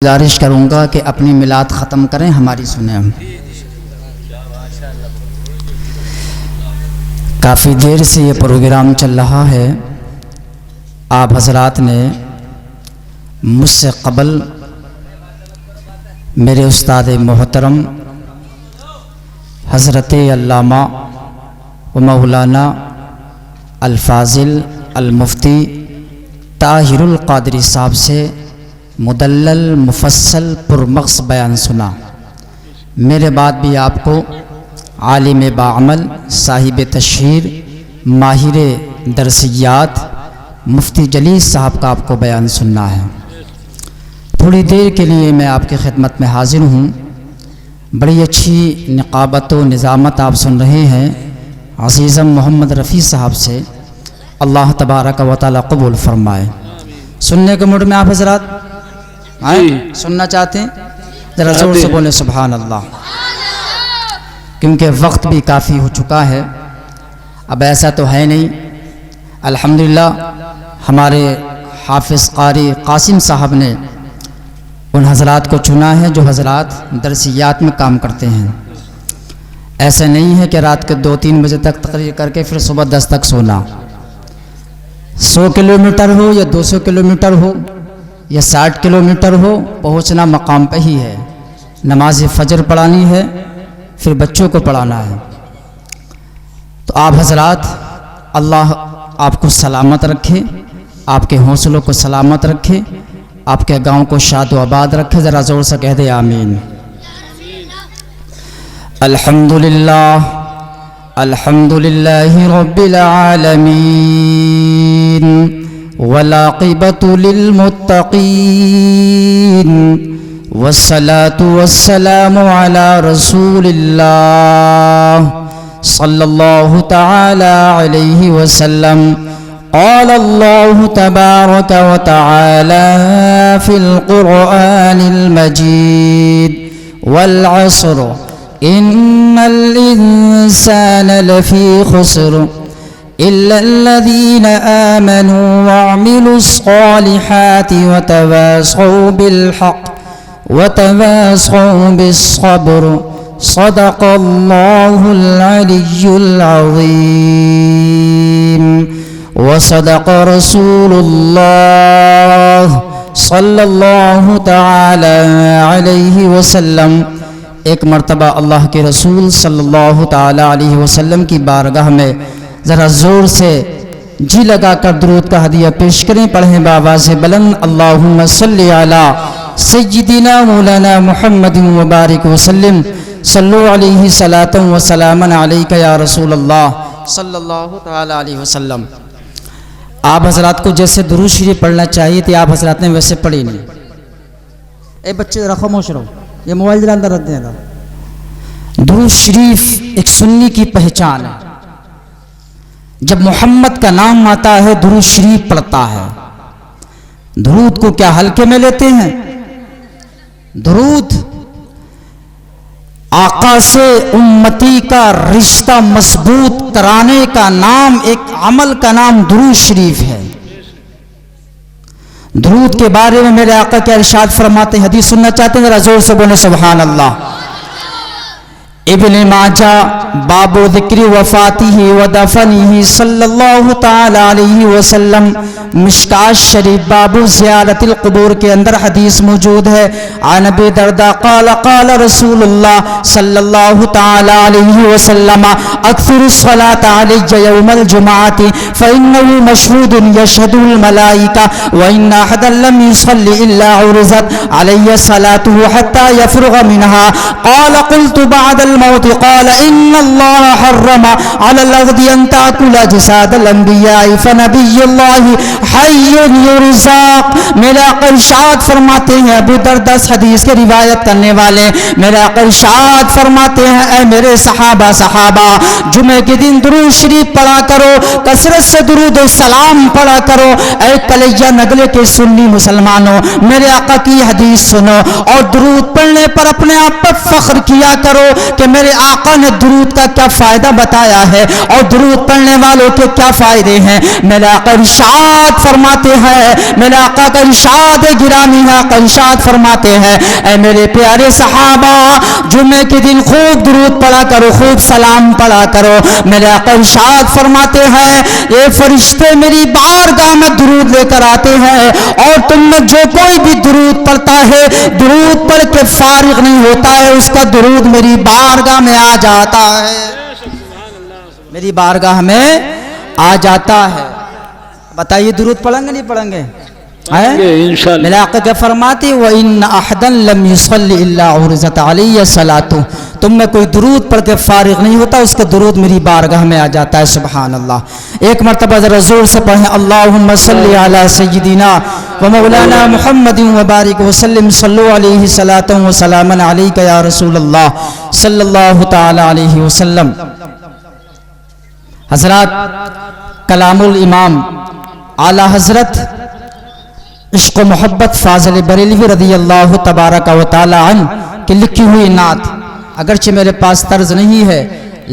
گزارش کروں گا کہ اپنی میلاد ختم کریں، ہماری سنیں. کافی دیر سے یہ پروگرام چل رہا ہے. آپ حضرات نے مجھ سے قبل میرے استاد محترم حضرت علامہ و مولانا الفاضل المفتی طاہر القادری صاحب سے مدلل مفصل پرمغز بیان سنا. میرے بعد بھی آپ کو عالم باعمل صاحب تشہیر ماہر درسیات مفتی جلیل صاحب کا آپ کو بیان سننا ہے. تھوڑی دیر کے لیے میں آپ کی خدمت میں حاضر ہوں. بڑی اچھی نقابت و نظامت آپ سن رہے ہیں عزیزم محمد رفیع صاحب سے. اللہ تبارک و تعالی قبول فرمائے. سننے کے موڈ میں آپ حضرات سننا چاہتے ہیں؟ ذرا زور سے بولیں سبحان اللہ، کیونکہ وقت بھی کافی ہو چکا ہے. اب ایسا تو ہے نہیں. الحمدللہ ہمارے حافظ قاری قاسم صاحب نے ان حضرات کو چنا ہے جو حضرات درسیات میں کام کرتے ہیں. ایسا نہیں ہے کہ رات کے 2-3 بجے تک تقریر کر کے پھر صبح 10 تک سونا. 100 کلومیٹر ہو یا 200 کلومیٹر ہو یا 60 کلومیٹر ہو، پہنچنا مقام پہ ہی ہے. نماز فجر پڑھانی ہے، پھر بچوں کو پڑھانا ہے. تو آپ حضرات اللہ آپ کو سلامت رکھے، آپ کے حوصلوں کو سلامت رکھے، آپ کے گاؤں کو شاد و آباد رکھے. ذرا زور سے کہہ دے آمین. الحمدللہ الحمدللہ رب العالمین والعاقبۃ للمتقین والصلاة والسلام علی رسول اللہ صلی اللہ تعالی علیہ وسلم. قال اللہ تبارک و تعالی فی القرآن المجید والعصر ان الانسان لفی خسر إلا الذين آمنوا وعملوا الصالحات وتواصوا بالحق وتواصوا بالصبر. صدق الله العلي العظيم وصدق رسول الله صلى الله تعالى عليه وسلم. ایک مرتبہ اللہ کے رسول صلی اللہ تعالی علیہ وسلم کی بارگاہ میں ذرا زور سے جی لگا کر درود کا ہدیہ پیش کریں. پڑھیں بآواز بلند اللہم صلی علی سیدنا مولانا محمد وبارک وسلم. صلو علیہ صلاۃ و سلاما علیک یا رسول اللہ صلی اللہ تعالی علیہ وسلم. آپ حضرات کو جیسے درود شریف پڑھنا چاہیے تھی آپ حضرات نے ویسے پڑھی نہیں. اے بچے ذرا خاموش رہو، یہ موبائل ذرا اندر رکھ دیں. درود شریف ایک سنی کی پہچان ہے. جب محمد کا نام آتا ہے درود شریف پڑھتا ہے. درود کو کیا ہلکے میں لیتے ہیں؟ درود آقا سے امتی کا رشتہ مضبوط کرانے کا نام، ایک عمل کا نام درود شریف ہے. درود کے بارے میں میرے آقا کیا ارشاد فرماتے ہیں؟ حدیث سننا چاہتے ہیں؟ ذرا زور سے بولیں سبحان اللہ. ابن ماجہ باب ذکر وفاتہ و دفنہ صلی اللہ تعالی علیہ وسلم. مشکاۃ شریف باب زیارت القبور کے اندر حدیث موجود ہے. عن ابی درداء قال قال رسول اللہ صلی اللہ تعالی علیہ وسلم اکثر الصلاۃ علی یوم الجمعۃ فانہ مشہود یشہد الملائکہ وان احدا لم یصل الا عرضت علی صلاته حتى يفرغ منها. قال قلت بعد الموت قال ان اللہ حرم على الارض ان تاکل اجساد الانبیاء فنبی اللہ حی یرزاق. میرے آقا ارشاد فرماتے ہیں، ابو درداء حدیث کے روایت کرنے والے، میرے آقا ارشاد فرماتے ہیں اے میرے صحابہ جمعے کے دن درود شریف پڑھا کرو، کثرت سے درود و سلام پڑھا کرو. اے کلیہ نگلے کے سنی مسلمانوں، میرے آقا کی حدیث سنو اور درود پڑھنے پر اپنے آپ پر فخر کیا کرو کہ میرے آقا نے درود کا کیا فائدہ بتایا ہے اور درود پڑھنے والوں کے کیا فائدے ہیں. میرے آقا ارشاد فرماتے ہیں, میرے آقا کا ارشاد گرامی ہے, آقا ارشاد فرماتے ہیں اے میرے پیارے صحابہ جمعے کے دن خوب درود پڑھا کرو, خوب سلام پڑھا کرو. میرے آقا ارشاد فرماتے ہیں یہ فرشتے میری بارگاہ میں درود لے کر آتے ہیں اور تم میں جو کوئی بھی درود پڑھتا ہے درود پڑھ کے فارغ نہیں ہوتا ہے, اس کا درود میری بارگاہ میں آ جاتا ہے, میری بارگاہ میں آ جاتا ہے. بتائیے درود پڑھیں گے نہیں پڑھیں گے؟ میرے آقا کیا فرماتے وَإِنَّ أَحْدًا لَمْ يُصَلِّ إِلَّا عُرِضَتْ عَلَيَّ صَلَاتُهُ, تم میں کوئی درود پڑھ کے فارغ نہیں ہوتا, اس کا درود میری بارگاہ میں آ جاتا ہے. سبحان اللہ. ایک مرتبہ ذرا زور سے پڑھیں اللہم صلی علی سیدنا و مولانا محمد وبارک وسلم صلو علیہ صلاۃ و سلام علیک یا رسول اللہ صلی اللہ تعالی علیہ وسلم. حضرات, کلام الامام اعلی حضرت عشق و محبت فاضل بریلوی رضی اللہ تبارک و تعالی عنہ کی لکھی ہوئی نعت, اگرچہ میرے پاس طرز نہیں ہے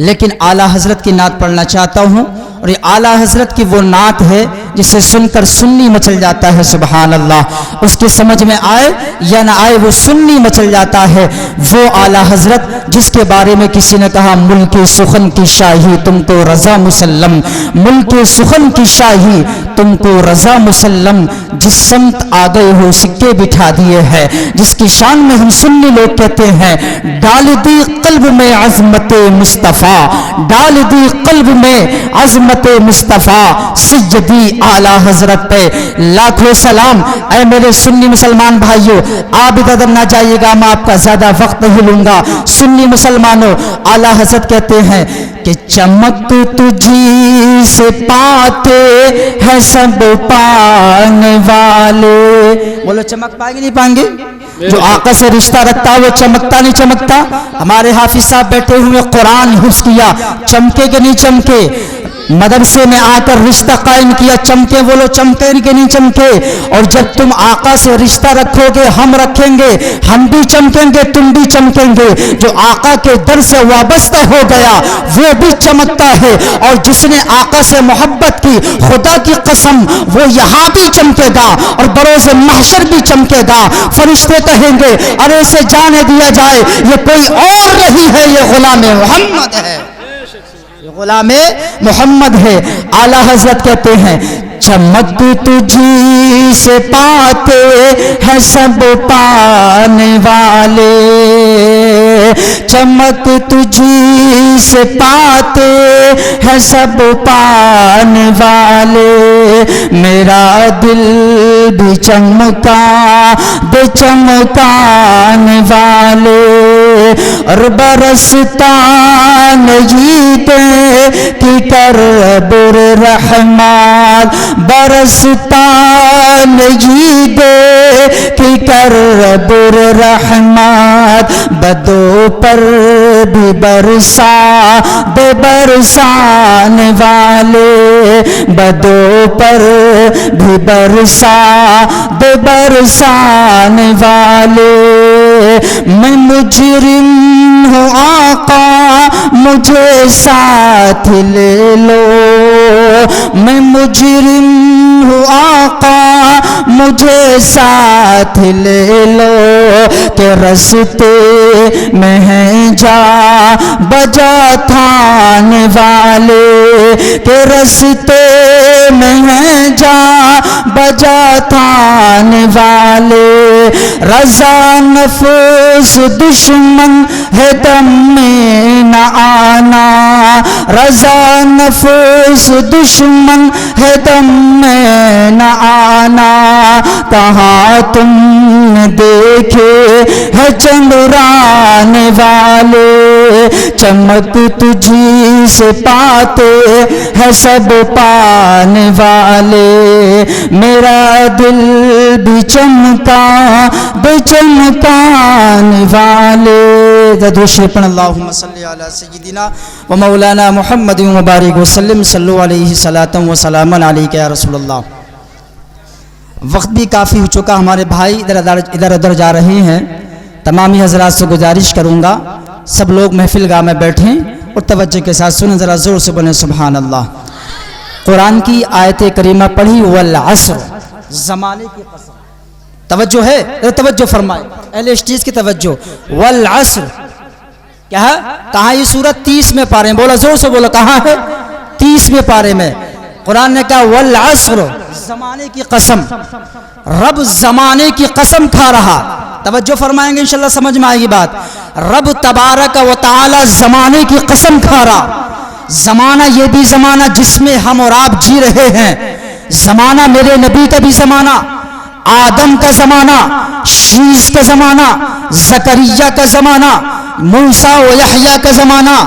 لیکن اعلیٰ حضرت کی نعت پڑھنا چاہتا ہوں, اور یہ اعلیٰ حضرت کی وہ نعت ہے جسے سن کر سنی مچل جاتا ہے. سبحان اللہ. اس کے سمجھ میں آئے یا نہ آئے وہ سنی مچل جاتا ہے. وہ اعلیٰ حضرت جس کے بارے میں کسی نے کہا ملک سخن کی شاہی تم کو رضا مسلم, ملک سخن کی شاہی تم کو رضا مسلم, جس سمت آ گئے ہو سکے بٹھا دیے ہیں, جس کی شان میں ہم سنی لوگ کہتے ہیں ڈال دی قلب میں عظمت مصطفیٰ, ڈال دی قلب میں عظمت مصطفیٰ, سیدی اعلیٰ حضرت پہ لاکھوں سلام. اے میرے سنی مسلمان بھائیوں, آپ ادھر نہ جائیے گا, میں آپ کا زیادہ وقت نہیں لوں گا. سنی مسلمانوں, اعلیٰ حضرت کہتے ہیں کہ چمک تجھی سے پاتے ہیں سب پانے والے. بولو چمک پائیں گے نہیں پائیں گے؟ جو آقا سے رشتہ رکھتا ہے وہ چمکتا نہیں چمکتا؟ ہمارے حافظ صاحب بیٹھے ہوئے قرآن حفظ کیا, چمکے کہ نہیں چمکے؟ مدرسے میں آ کر رشتہ قائم کیا, چمکے بولو چمکے کہ نہیں چمکے؟ اور جب تم آقا سے رشتہ رکھو گے ہم رکھیں گے, ہم بھی چمکیں گے تم بھی چمکیں گے. جو آقا کے در سے وابستہ ہو گیا وہ بھی چمکتا ہے, اور جس نے آقا سے محبت کی خدا کی قسم وہ یہاں بھی چمکے گا اور بروز محشر بھی چمکے گا. فرشتے کہیں گے ارے اسے جانے دیا جائے, یہ کوئی اور نہیں ہے, یہ غلام محمد ہے, غلام محمد ہے. اعلیٰ حضرت کہتے ہیں چمک تجھی سے پاتے ہیں سب پانے والے, چمک تجھی سے پاتے ہیں سب پانے والے. میرا دل بھی چمکا دے چمکانے والے, اور برستا نجیب کی کر بر رحمت, برستا نجیب کی کر بر رحمت. بدو پر بھی برسا دے برسان والے, بدو پر بھی برسا دے برسان والے. میں مجرم ہوں آقا مجھے ساتھ لے لو, میں مجرم ہوں آقا مجھے ساتھ لے لو. کہ رستے میں ہیں جا بجا تھانے والے, کہ رستے میں ہیں جا بجا تھانے والے. رضا نفس دشمن ہے دم میں نہ آنا, رضا نفس دشمن ہے دم میں نہ آنا. کہاں تم نے دیکھے ہے چندران والے, چمک تجھی سے پاتے ہے سب پانے والے. میرا دل بھی چمکا بے چمکانے والے. درود اللہم صلی علی سیدنا و مولانا محمد مبارک وسلم صلو علیہ صلاۃ و سلام علیک یا رسول اللہ. وقت بھی کافی ہو چکا, ہمارے بھائی ادھر ادھر جا رہے ہیں. تمامی حضرات سے گزارش کروں گا سب لوگ محفل گاہ میں بیٹھیں اور توجہ کے ساتھ سنیں، ذرا زور سے بولیں سبحان اللہ۔ قرآن کی آیت کریمہ پڑھی والعصر، زمانے کی قسم۔ توجہ ہے، توجہ فرمائے اہل اسٹیج کی توجہ۔ والعصر کیا ہے؟ کہاں یہ سورت 30 میں پارے ہیں، بولا زور سے بولا کہاں ہے؟ 30 میں پارے میں قرآن نے کہا والعصر، زمانے کی قسم۔ رب زمانے کی قسم کھا رہا، توجہ فرمائیں گے انشاءاللہ سمجھ میں آئے گی بات۔ رب تبارک و تعالی زمانے کی قسم کھا رہا۔ زمانہ یہ بھی زمانہ جس میں ہم اور آپ جی رہے ہیں، زمانہ میرے نبی کا بھی زمانہ، آدم کا زمانہ، شیش کا زمانہ، زکریا کا زمانہ، موسیٰ و یحییٰ کا زمانہ۔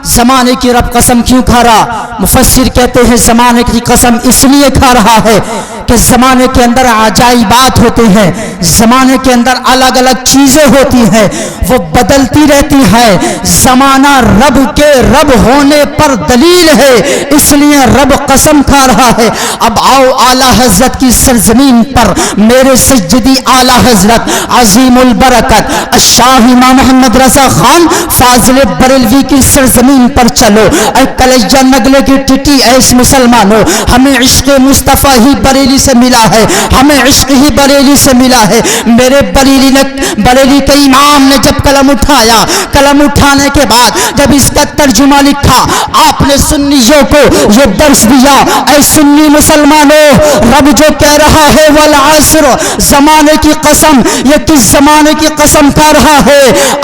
زمانے کی رب قسم کیوں کھا رہا؟ مفسر کہتے ہیں زمانے کی قسم اس لیے کھا رہا ہے کہ زمانے کے اندر عجائبات ہوتے ہیں، زمانے کے اندر الگ الگ چیزیں ہوتی ہیں، وہ بدلتی رہتی ہیں۔ زمانہ رب کے رب ہونے پر دلیل ہے، اس لیے رب قسم کھا رہا ہے۔ اب آؤ اعلیٰ حضرت کی سرزمین پر، میرے سیدی اعلیٰ حضرت عظیم البرکت الشاہ امام محمد رضا خان فاضل بریلوی کی سرزمین پر چلو۔ اے کلیجہ نگلے کی ٹٹی ایس مسلمانوں، ہمیں عشق مصطفیٰ ہی بریلی سے ملا ہے، ہمیں عشق ہی بریلی سے ملا ہے۔ میرے بریلی کے امام نے جب قلم اٹھایا، قلم اٹھانے کے بعد جب اس کا ترجمہ لکھا، آپ نے سنیوں کو یہ درس دیا، اے سنی مسلمانوں، رب جو کہہ رہا ہے والعصر، زمانے کی قسم، یہ کس زمانے کی قسم کھا رہا ہے؟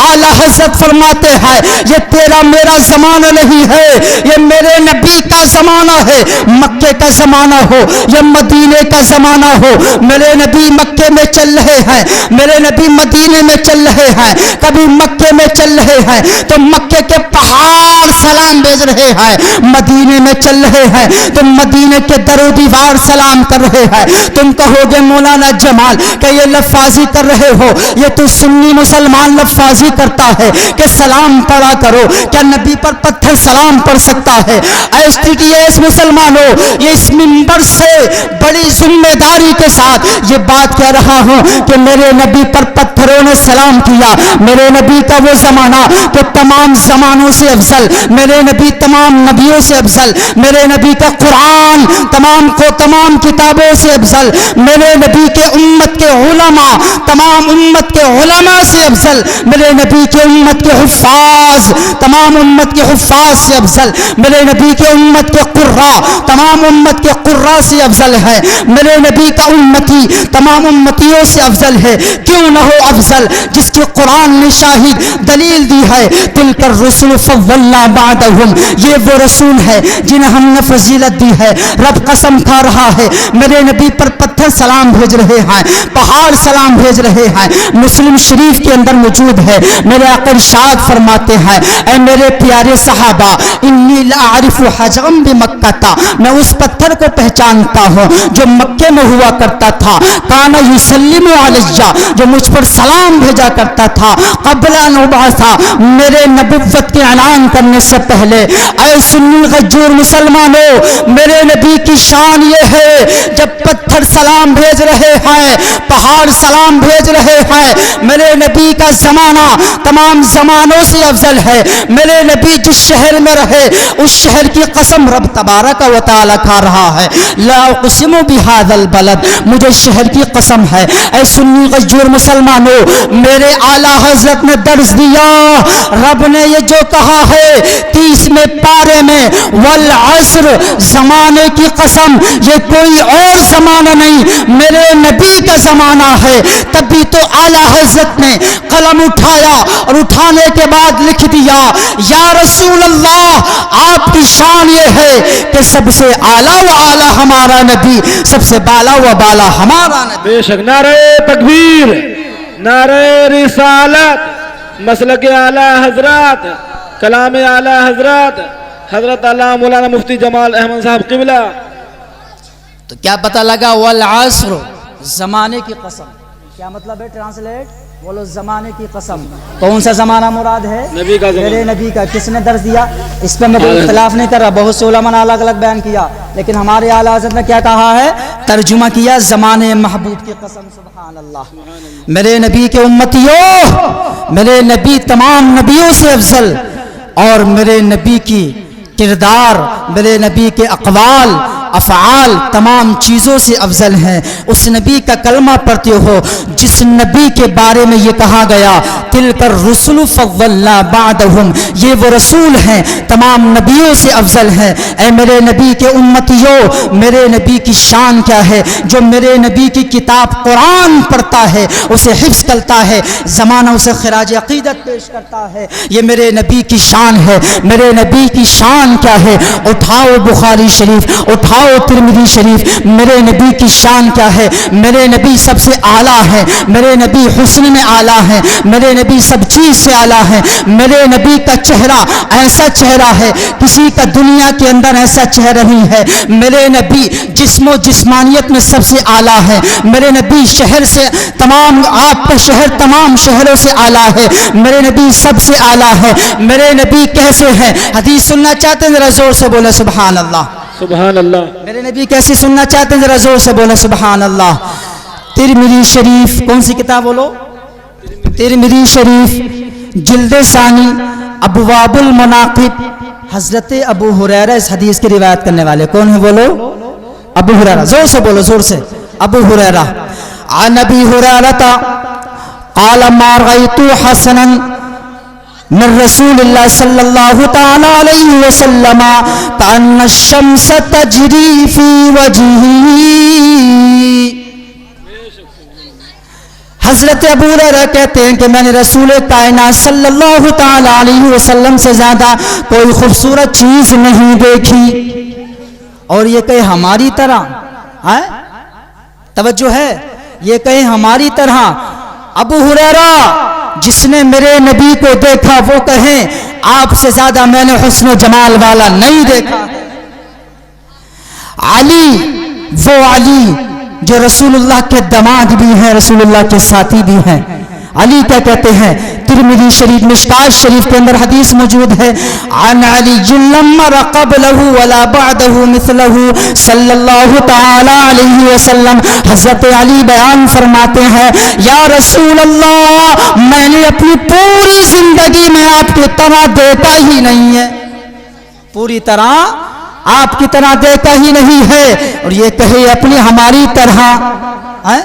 اعلیٰ حضرت فرماتے ہیں یہ تیرا میرا زمانہ نہیں ہے، یہ میرے نبی کا زمانہ ہے۔ مکے کا زمانہ ہو یا مدینے کا زمانہ ہو، میرے نبی مکے میں چل رہے ہیں، میرے نبی مدینے میں چل رہے ہیں، کبھی مکے میں چل رہے ہیں تو مکے کے پہاڑ سلام بھیج رہے ہیں، مدینے میں چل رہے ہیں تو مدینے کے در و دیوار سلام کر رہے ہیں۔ تم کہو گے مولانا جمال کہ یہ لفاظی کر رہے ہو، یہ تو سنی مسلمان لفاظی کرتا ہے کہ سلام پڑھا کرو، کیا نبی پر پتھر سلام پڑھ سکتا ہے؟ ایس مسلمانوں، یہ اس منبر سے بڑی ذمہ داری کے ساتھ یہ بات کہہ رہا ہوں کہ میرے نبی پر پتھروں نے سلام کیا۔ میرے نبی کا وہ زمانہ کہ تمام زمانوں سے افضل، میرے نبی تمام نبیوں سے افضل، میرے نبی کا قرآن تمام کتابوں سے افضل، میرے نبی کے امت کے علماء تمام امت کے علماء سے افضل، میرے نبی کے امت کے حفاظ تمام امت کے حفاظ سے افضل، میرے نبی کے امت کے قراء تمام امت کے قراء سے افضل ہے، میرے نبی کا امتی تمام امتیوں سے افضل ہے۔ کیوں نہ ہو افضل؟ جس کی قرآن نے شاہد دلیل دی ہے، تلک الرسل فضلنا بعدهم، یہ وہ رسول ہے جنہیں ہم نے فضیلت دی ہے۔ رب قسم کھا رہا ہے میرے نبی پر پتھر سلام بھیج رہے ہیں، پہاڑ سلام بھیج رہے ہیں۔ مسلم شریف کے اندر موجود ہے، میرے آقا ارشاد فرماتے ہیں اے میرے پیارے صحابہ، انی لاعرف حجرم بمکہ، میں اس پتھر کو پہچانتا ہوں جو مکے میں ہوا کرتا تھا، کانا یسلم علیہ، جو مجھ پر سلام بھیجا کرتا تھا، قبل ان ابعث، میرے نبوت کے اعلان کرنے سے پہلے۔ اے سنی غجور مسلمانوں، میرے نبی کی شان یہ ہے جب پتھر سلام بھیج رہے ہیں، پہاڑ سلام بھیج رہے ہیں، میرے نبی کا زمانہ تمام زمانوں سے افضل ہے۔ میرے نبی جس شہر میں رہے اس شہر کی قسم رب تبارک و تعالی کھا رہا ہے، لا اقسم بہذا البلد، مجھے شہر کی قسم ہے۔ اے سنی غجور مسلمانوں، میرے اعلیٰ حضرت نے درس دیا، رب نے یہ جو کہا ہے 30ویں پارے میں والعصر، زمانے کی قسم، یہ کوئی اور زمانہ نہیں، میرے نبی کا زمانہ ہے۔ تبھی تو اعلیٰ حضرت نے قلم اٹھایا اور اٹھانے کے بعد لکھ دیا یا رسول اللہ، آپ کی شان یہ ہے کہ سب سے اعلیٰ و اعلیٰ ہمارا نبی، سب سے بالا و بالا ہمارا نبی۔ بے شک نعرہ تکبیر، نعرہ رسالت، مسلک اعلیٰ حضرات، کلام اعلیٰ حضرات، حضرت علامہ مولانا مفتی جمال احمد صاحب قبلہ۔ تو کیا پتہ لگا؟ والعصر، زمانے کی قسم، کیا مطلب ہے؟ ٹرانسلیٹ بولو، زمانے کی قسم۔ کون سا زمانہ مراد ہے؟ نبی کا زمانہ، میرے نبی کا۔ کس نے درس دیا؟ اس پہ میں کوئی اختلاف نہیں کر رہا، بہت سے علماء نے الگ الگ بیان کیا، لیکن ہمارے اعلیٰ حضرت نے کیا کہا ہے؟ ترجمہ کیا زمانے محبوب کی قسم۔ سبحان اللہ۔ میرے نبی کے امتیوں، میرے نبی تمام نبیوں سے افضل، اور میرے نبی کی کردار، میرے نبی کے اقوال افعال تمام چیزوں سے افضل ہیں۔ اس نبی کا کلمہ پڑھتے ہو جس نبی کے بارے میں یہ کہا گیا تلک الرسل فضلنا بعدهم، یہ وہ رسول ہیں تمام نبیوں سے افضل ہیں۔ اے میرے نبی کے امتیوں، میرے نبی کی شان کیا ہے؟ جو میرے نبی کی کتاب قرآن پڑھتا ہے، اسے حفظ کرتا ہے، زمانہ اسے خراج عقیدت پیش کرتا ہے، یہ میرے نبی کی شان ہے۔ میرے نبی کی شان کیا ہے؟ اٹھاؤ بخاری شریف، اٹھاؤ ترمذی شریف، میرے نبی کی شان کیا ہے؟ میرے نبی سب سے اعلیٰ ہے، میرے نبی حسن میں اعلیٰ ہے، میرے نبی سب چیز سے اعلیٰ ہے۔ میرے نبی کا چہرہ ایسا چہرہ ہے کسی کا دنیا کے اندر ایسا چہرہ نہیں ہے۔ میرے نبی جسم و جسمانیت میں سب سے اعلیٰ ہے۔ میرے نبی شہر سے تمام، آپ کا شہر تمام شہروں سے اعلیٰ ہے، میرے نبی سب سے اعلیٰ ہے۔ میرے نبی کیسے ہیں؟ حدیث سننا چاہتے ہیں ذرا زور سے بولے سبحان اللہ۔ سبحان اللہ۔ میرے نبی کیسی سننا چاہتے ہیں ذرا زور سے بولے سبحان اللہ۔ ترمذی شریف، کون سی کتاب بولو؟ ترمذی شریف جلد ثانی ابواب المناقب، حضرت ابو ہریرہ اس حدیث کی روایت کرنے والے کون ہیں بولو؟ ابو ہریرہ، زور سے بولو زور سے، ابو ہریرہ۔ عن ابی ہریرہ قال ما رأيت حسنا من رسول اللہ صلی اللہ تعالی علیہ وسلم کأن الشمس تجری فی وجہہ۔ حضرت ابو ہریرہ کہتے ہیں کہ میں نے رسول کائنات صلی اللہ تعالی علیہ وسلم سے زیادہ کوئی خوبصورت چیز نہیں دیکھی۔ اور یہ کہیں ہماری طرح ہے، توجہ ہے، یہ کہیں ہماری طرح ابو ہریرہ جس نے میرے نبی کو دیکھا وہ کہیں آپ سے زیادہ میں نے حسن و جمال والا نہیں دیکھا۔ علی، وہ علی جو رسول اللہ کے داماد بھی ہیں، رسول اللہ کے ساتھی بھی ہیں، علی کیا کہتے ہیں؟ ترمذی شریف مشکات شریف کے اندر حدیث موجود ہے عن علی لم مر قبلہ ولا بعدہ مثلہ صلی اللہ تعالی علیہ وسلم۔ حضرت علی بیان فرماتے ہیں یا رسول اللہ میں نے اپنی پوری زندگی میں آپ کی طرح دیکھا ہی نہیں ہے، پوری طرح آپ کی طرح دیکھا ہی نہیں ہے۔ اور یہ کہے اپنی ہماری طرح ہے؟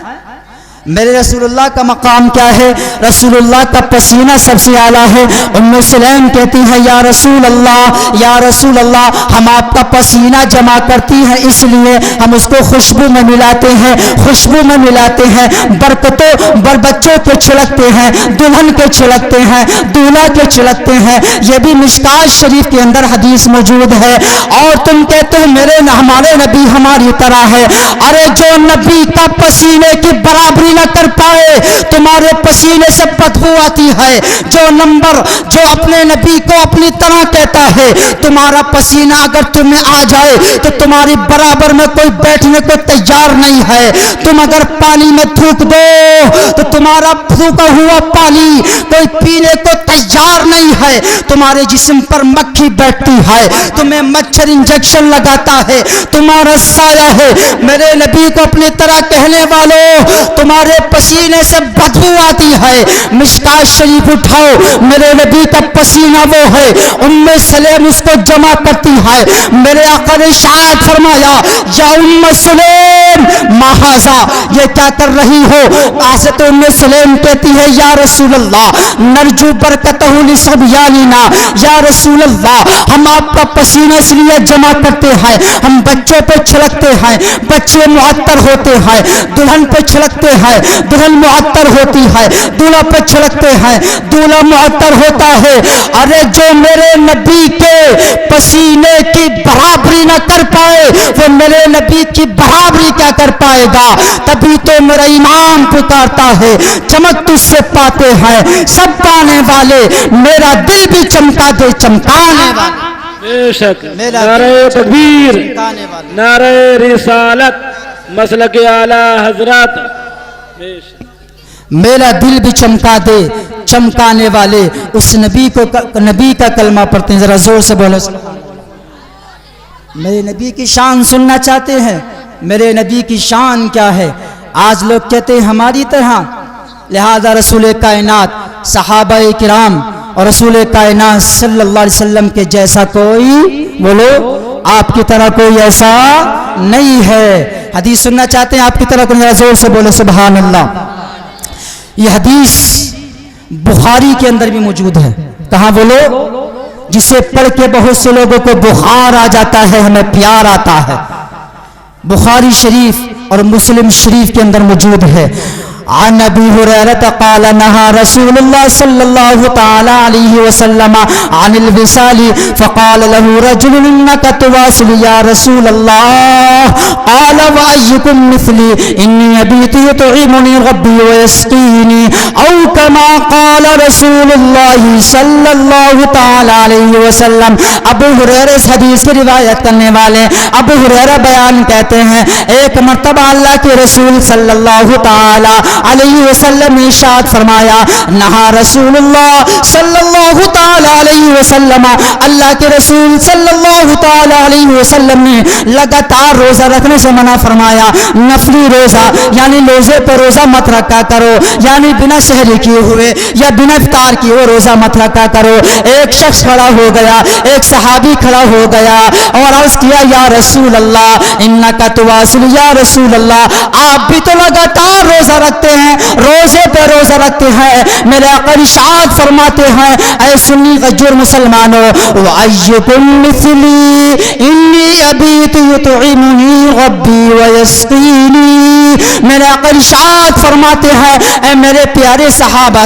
میرے رسول اللہ کا مقام کیا ہے؟ رسول اللہ کا پسینہ سب سے اعلیٰ ہے۔ ام سلیم کہتی ہے یا رسول اللہ ہم آپ کا پسینہ جمع کرتی ہیں اس لیے ہم اس کو خوشبو میں ملاتے ہیں، خوشبو میں ملاتے ہیں، برکتوں بچوں کے چھڑکتے ہیں، دلہن کے چھڑکتے ہیں، دولہا کے چھڑکتے ہیں۔ یہ بھی مشکات شریف کے اندر حدیث موجود ہے۔ اور تم کہتے ہو ہمارے نبی ہماری طرح ہے، ارے جو نبی کا پسینے کی برابری نہ کر پائے تمہارے پسینے سے بدبو آتی ہے، جو اپنے نبی کو اپنی طرح کہتا ہے، تمہارا پسینہ اگر تمہیں آ جائے تو تمہاری برابر میں کوئی بیٹھنے کو تیار نہیں ہے۔ تم اگر پانی میں تھوک دو تو تمہارا تھوکا ہوا پانی کوئی پینے کو تیار نہیں ہے، تمہارے جسم پر مکھی بیٹھتی ہے، تمہیں مچھر انجیکشن لگاتا ہے، تمہارا سایہ ہے۔ میرے نبی کو اپنی طرح کہنے والوں تمہارے پسینے سے بدبو آتی ہے۔ مشکات شریف اٹھاؤ، میرے نبی کا پسینہ وہ ہے، ام سلیم اس کو جمع کرتی ہے۔ میرے آقا نے ارشاد فرمایا یا ام سلیم ما ھذا، یہ کیا کر رہی ہو؟ حضرت ام سلیم کہتی ہے یا رسول اللہ نرجو برکتہ لصبیاننا، یا رسول اللہ ہم آپ کا پسینہ اس لیے جمع کرتے ہیں، ہم بچوں پہ چھڑکتے ہیں، بچے معطر ہوتے ہیں، دلہن پہ چھڑکتے ہیں، دلہن معطر ہوتی ہے، دولہا پہ چھڑکتے ہیں، دولہا معطر ہوتا ہے۔ ارے جو میرے نبی کے پسینے کی برابری نہ کر پائے وہ میرے نبی کی برابری کیا کر پائے گا؟ تبھی تو میرا امام پکارتا ہے چمک تجھ سے پاتے ہیں سب پانے والے، میرا دل بھی چمکا دے چمکانے والے۔ بے شک، نعرہ تکبیر، نعرہ رسالت، مسلک اعلی حضرات، میرا دل بھی چمکا دے چمکانے والے۔ اس نبی کا کلمہ پڑھتے ہیں، ذرا زور سے بولو سبحان اللہ۔ میرے نبی کی شان سننا چاہتے ہیں؟ میرے نبی کی شان کیا ہے؟ آج لوگ کہتے ہیں ہماری طرح، لہذا رسول کائنات صحابہ کرام اور رسول کائنات صلی اللہ علیہ وسلم کے جیسا کوئی بولو آپ کی طرح کوئی ایسا نہیں ہے. حدیث سننا چاہتے ہیں آپ کی طرح کوئی؟ زور سے بولے سبحان اللہ. یہ حدیث بخاری کے اندر بھی موجود ہے. کہاں بولو؟ جسے پڑھ کے بہت سے لوگوں کو بخار آ جاتا ہے, ہمیں پیار آتا ہے. بخاری شریف اور مسلم شریف کے اندر موجود ہے. عن ابی ہریرہ قال نہى رسول اللہ صلی اللہ تعالی علیہ وسلم عن الوصال فقال له رجل انك تواصل یا رسول اللہ قال وأيكم مثلی انی ابیت یطعمنی ربی ویسقینی او کما قال رسول اللہ صلی اللہ تعالی علیہ وسلم. ابو ہریرہ اس حدیث کی روایت کرنے والے ابو ہریرہ بیان کہتے ہیں ایک مرتبہ اللہ کے رسول صلی اللہ تعالی علیہ وسلم نے ارشاد فرمایا نہا رسول اللہ صلی اللہ تعالی علیہ وسلم, اللہ کے رسول صلی اللہ تعالی علیہ وسلم نے لگاتار روزہ رکھنے سے منع فرمایا. نفلی روزہ یعنی روزے پر روزہ مت رکھا کرو, یعنی بنا سحری کیے ہوئے یا بنا افطار کیے ہوئے روزہ مت رکھا کرو. ایک شخص کھڑا ہو گیا, ایک صحابی کھڑا ہو گیا اور عرض کیا یا رسول اللہ انک تواصل, یا رسول اللہ آپ بھی تو لگاتار روزہ رکھتے ہیں, روزے پہ روزہ رکھتے ہیں. میرے آقا ارشاد فرماتے ہیں اے سنی غجور مسلمانوں وَأَيُّكُمْ مِثْلِي إِنِّي أَبِيتُ يُطْعِمُنِي رَبِّي وَيَسْقِينِي. میرے آقا ارشاد فرماتے ہیں اے میرے پیارے صحابہ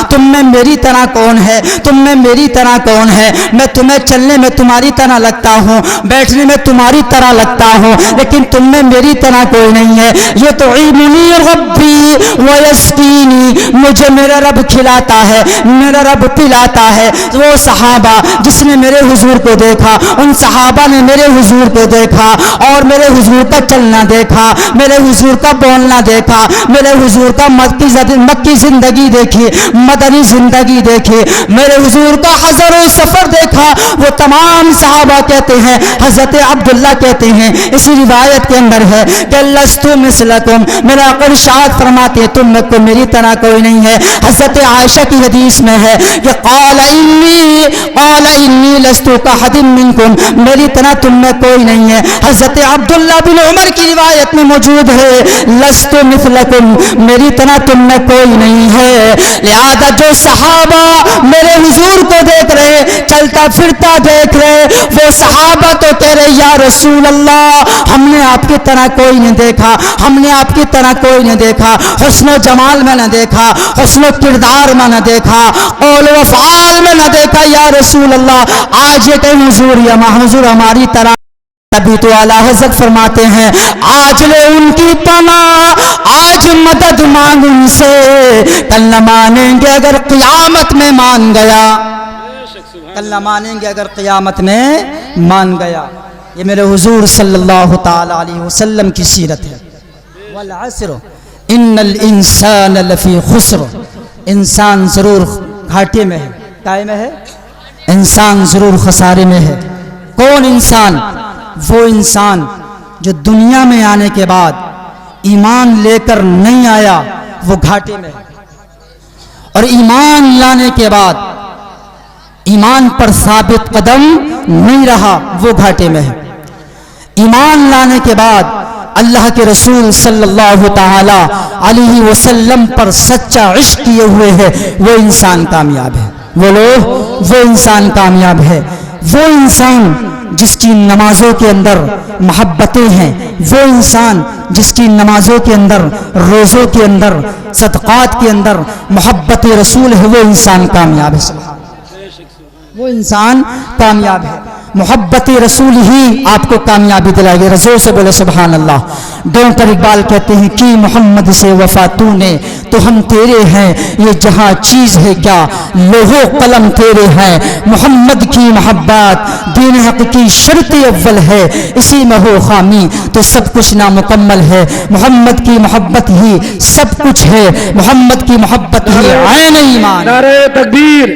تم میں میری طرح کون ہے, تم میں میری طرح کون ہے؟ میں تمہیں چلنے میں تمہاری طرح لگتا ہوں, بیٹھنے میں تمہاری طرح لگتا ہوں, لیکن تم میں میری طرح کوئی نہیں ہے. یطعمنی ربی ویسقینی, مجھے میرا رب کھلاتا ہے, میرا رب پلاتا ہے. وہ صحابہ جس نے میرے حضور کو دیکھا, ان صحابہ نے میرے حضور کو دیکھا اور میرے حضور کا چلنا دیکھا, میرے حضور کا بولنا دیکھا, میرے حضور کا مکی زندگی دیکھی, مدنی زندگی دیکھی, میرے حضور کا حضر و سفر دیکھا. وہ تمام صحابہ کہتے ہیں, حضرت عبداللہ کہتے ہیں اسی روایت کے اندر ہے کہ لست مثلکم, میرا ارشاد فرماتے ہیں تم میں کو میری طرح کوئی نہیں ہے. حضرت عائشہ کی حدیث میں ہے کہ قال انی لست کاحد منکم, میری طرح تم میں کوئی نہیں ہے. حضرت عبداللہ بن عمر کی روایت میں موجود ہے لست مثلکم, میری طرح تم میں کوئی نہیں ہے. لہذا جو صحابہ میرے حضور کو دیکھ رہے, چلتا پھرتا دیکھ رہے, وہ صحابہ تو کہہ رہے یا رسول اللہ ہم نے آپ کی طرح کوئی نہیں دیکھا, ہم نے آپ کی طرح کوئی نہیں دیکھا, حسن و جمال میں نہ دیکھا, حسن و کردار میں نہ دیکھا, قول و افعال میں نہ دیکھا یا رسول اللہ. آج یہ کہ حضور یا حضور ہماری طرح. نبی تو اعلیٰ حضرت فرماتے ہیں آج لے ان کی پناہ, آج مدد مانگ ان سے, کل نہ مانیں گے اگر قیامت میں مان گیا, کل نہ مانیں گے اگر قیامت میں مان گیا. یہ میرے حضور صلی اللہ تعالی علیہ وسلم کی سیرت ہے. والعصر ان الانسان لفی خسر, انسان ضرور گھاٹے میں ہے. کائے میں ہے؟ انسان ضرور خسارے میں ہے. کون انسان؟ وہ انسان جو دنیا میں آنے کے بعد ایمان لے کر نہیں آیا, وہ گھاٹے میں ہے. اور ایمان لانے کے بعد ایمان پر ثابت قدم نہیں رہا, وہ گھاٹے میں ہے. ایمان لانے کے بعد اللہ کے رسول صلی اللہ تعالی علیہ وسلم پر سچا عشق کیے ہوئے ہے, وہ انسان کامیاب ہے. وہ انسان کامیاب ہے. وہ انسان جس کی نمازوں کے اندر محبتیں ہیں, وہ انسان جس کی نمازوں کے اندر, روزوں کے اندر, صدقات کے اندر محبت رسول ہے, وہ انسان کامیاب ہے. وہ انسان کامیاب ہے. محبت رسول ہی آپ کو کامیابی دلائے گی. رسول سے بولے سبحان اللہ. ڈاکٹر اقبال کہتے ہیں کہ محمد سے وفا تو نے تو ہم تیرے ہیں, یہ جہاں چیز ہے کیا لوح و قلم تیرے ہیں. محمد کی محبت دین حق کی شرط اول ہے, اسی میں ہو خامی تو سب کچھ نامکمل ہے. محمد کی محبت ہی سب کچھ ہے, محمد کی محبت ہی عین ایمان. نعرہ تکبیر,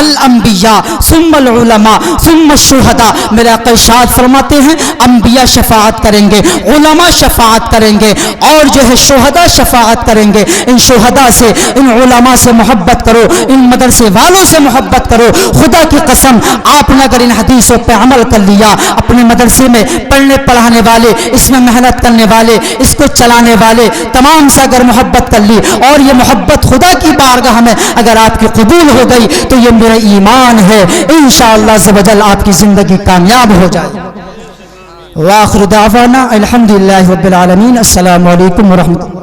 الانبیاء ثم العلماء ثم الشہداء. میرے آقا ارشاد فرماتے ہیں انبیاء شفاعت کریں گے، علماء شفاعت کریں گے، اور جو ہے شہداء شفاعت کریں گے. ان شہداء سے، ان علماء سے محبت کرو، ان مدرسے والوں سے محبت کرو. خدا کی قسم آپ نے اگر ان حدیثوں پہ عمل کر لیا، اپنے مدرسے میں پڑھنے پڑھانے والے، اس میں محنت کرنے والے، اس کو چلانے والے تمام سے اگر محبت کر لی، اور یہ محبت خدا کی بارگاہ میں اگر آپ کی قبول ہو گئی تو یہ میرا ایمان ہے، انشاءاللہ عز و جل آپ کی زندگی کامیاب ہو جائے. وآخر دعوانا الحمدللہ رب العالمین. السلام علیکم ورحمۃ اللہ.